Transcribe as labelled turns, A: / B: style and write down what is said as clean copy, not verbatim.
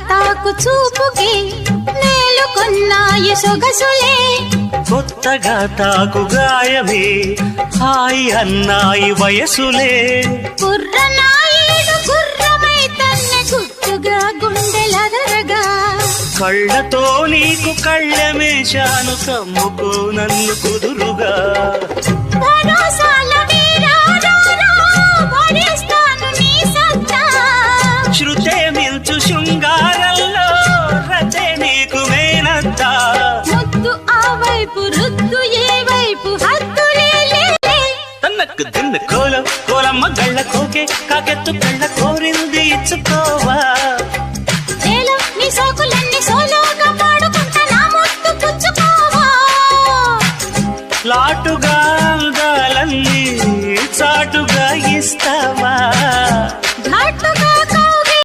A: తాకు చూపుకి నేలుకొన్నాయి సొగసులే
B: కొత్తగా తాకు గాయమే హాయి అన్నాయి వయసులే
A: కుర్రనాయుడు గుర్రమై తన్నే గుట్టుగా గుండెలదరగా
B: కళ్ళతో నీకు కళ్ళమేశాను కమ్ముకో నన్ను కుదురుగా
A: భరోసాల వీరారారా, భరిస్తాను నీ సత్తా.
B: శృతే మిల్చు శృంగారంలో రచే నీకు మేనత్తా
A: ముద్దు ఆ వైపు రుద్దు ఏ వైపు హద్దులే లేలే.
B: తన్నకు దిన్న కోలం కోలమ్మ గళ్ళ కోకే కాకెత్తు కళ్ళ కోరింది ఇచ్చుకోవా